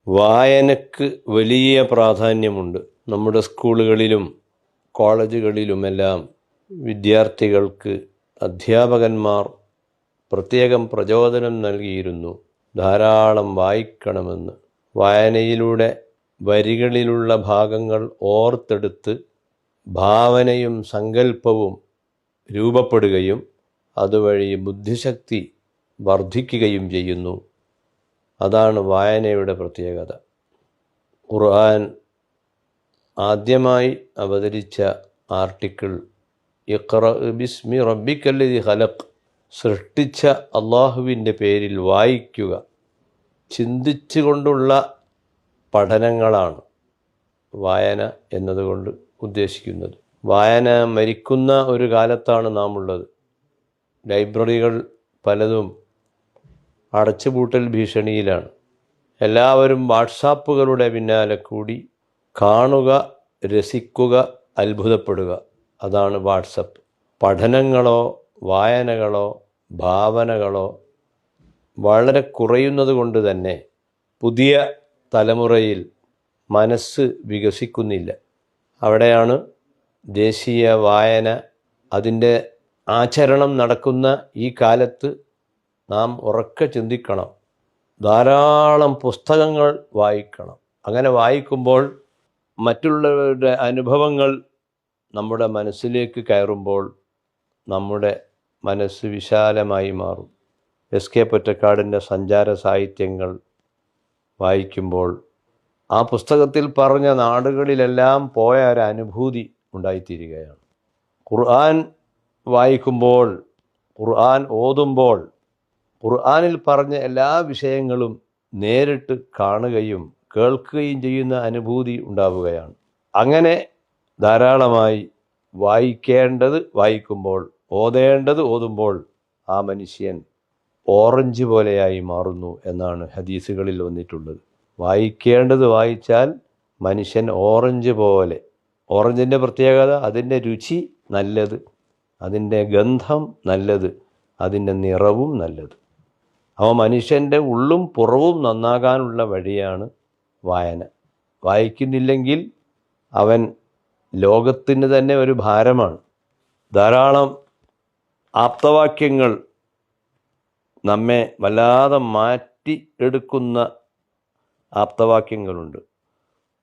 വായനക്ക് വലിയ പ്രാധാന്യമുണ്ട്. നമ്മുടെ സ്കൂളുകളിലും കോളേജുകളിലുമെല്ലാം വിദ്യാർത്ഥികൾക്ക് അധ്യാപകന്മാർ പ്രത്യേകം പ്രചോദനം നൽകിയിരുന്നു. ധാരാളം വായിക്കണമെന്ന്. വായനയിലൂടെ വരികളിലുള്ള ഭാഗങ്ങൾ ഓർത്തെടുത്ത് ഭാവനയും സങ്കല്പവും രൂപപ്പെടുകയും അതുവഴി ബുദ്ധിശക്തി വർദ്ധിക്കുകയും ചെയ്യുന്നു. അതാണ് വായനയുടെ പ്രത്യേകത. ഖുർആൻ ആദ്യമായി അവതരിച്ച ആർട്ടിക്കിൾ ഇഖ്റ ബിസ്മി റബ്ബിക്കല്ലദി ഖലഖ്, സൃഷ്ടിച്ച അള്ളാഹുവിൻ്റെ പേരിൽ വായിക്കുക. ചിന്തിച്ചുകൊണ്ടുള്ള പഠനങ്ങളാണ് വായന എന്നതുകൊണ്ട് ഉദ്ദേശിക്കുന്നത്. വായന മരിക്കുന്ന ഒരു കാലത്താണ് നാം ഉള്ളത്. ലൈബ്രറികൾ പലതും അടച്ചുപൂട്ടൽ ഭീഷണിയിലാണ്. എല്ലാവരും വാട്സാപ്പുകളുടെ പിന്നാലെ കൂടി കാണുക, രസിക്കുക, അത്ഭുതപ്പെടുക. അതാണ് വാട്സപ്പ്. പഠനങ്ങളോ വായനകളോ ഭാവനകളോ വളരെ കുറയുന്നത് കൊണ്ട് തന്നെ പുതിയ തലമുറയിൽ മനസ്സ് വികസിക്കുന്നില്ല. അവിടെയാണ് ദേശീയ വായന അതിൻ്റെ ആചരണം നടക്കുന്ന ഈ കാലത്ത് നാം ഉറക്കെ ചിന്തിക്കണം. ധാരാളം പുസ്തകങ്ങൾ വായിക്കണം. അങ്ങനെ വായിക്കുമ്പോൾ മറ്റുള്ളവരുടെ അനുഭവങ്ങൾ നമ്മുടെ മനസ്സിലേക്ക് കയറുമ്പോൾ നമ്മുടെ മനസ്സ് വിശാലമായി മാറും. എസ്.കെ. പൊറ്റക്കാടിൻ്റെ സഞ്ചാര സാഹിത്യങ്ങൾ വായിക്കുമ്പോൾ ആ പുസ്തകത്തിൽ പറഞ്ഞ നാടുകളിലെല്ലാം പോയ ഒരു അനുഭൂതി ഉണ്ടായിത്തീരുകയാണ്. ഖുർആൻ വായിക്കുമ്പോൾ, ഖുർആൻ ഓതുമ്പോൾ ഖുർആനിൽ പറഞ്ഞ എല്ലാ വിഷയങ്ങളും നേരിട്ട് കാണുകയും കേൾക്കുകയും ചെയ്യുന്ന അനുഭൂതി ഉണ്ടാവുകയാണ്. അങ്ങനെ ധാരാളമായി വായിക്കേണ്ടത് വായിക്കുമ്പോൾ, ഓതേണ്ടത് ഓതുമ്പോൾ ആ മനുഷ്യൻ ഓറഞ്ച് പോലെയായി മാറുന്നു എന്നാണ് ഹദീസുകളിൽ വന്നിട്ടുള്ളത്. വായിക്കേണ്ടത് വായിച്ചാൽ മനുഷ്യൻ ഓറഞ്ച് പോലെ. ഓറഞ്ചിൻ്റെ പ്രത്യേകത അതിൻ്റെ രുചി നല്ലത്, അതിൻ്റെ ഗന്ധം നല്ലത്, അതിൻ്റെ നിറവും നല്ലത്. അപ്പോൾ മനുഷ്യൻ്റെ ഉള്ളും പുറവും നന്നാകാനുള്ള വഴിയാണ് വായന. വായിക്കുന്നില്ലെങ്കിൽ അവൻ ലോകത്തിന് തന്നെ ഒരു ഭാരമാണ്. ധാരാളം ആപ്തവാക്യങ്ങൾ നമ്മെ വല്ലാതെ മാറ്റി എടുക്കുന്ന ആപ്തവാക്യങ്ങളുണ്ട്.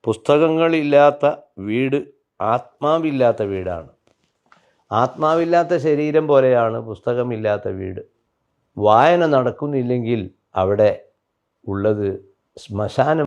പുസ്തകങ്ങളില്ലാത്ത വീട് ആത്മാവില്ലാത്ത വീടാണ്. ആത്മാവില്ലാത്ത ശരീരം പോലെയാണ് പുസ്തകമില്ലാത്ത വീട്. വായന നടക്കുന്നില്ലെങ്കിൽ അവിടെ ഉള്ളത് ശ്മശാനം.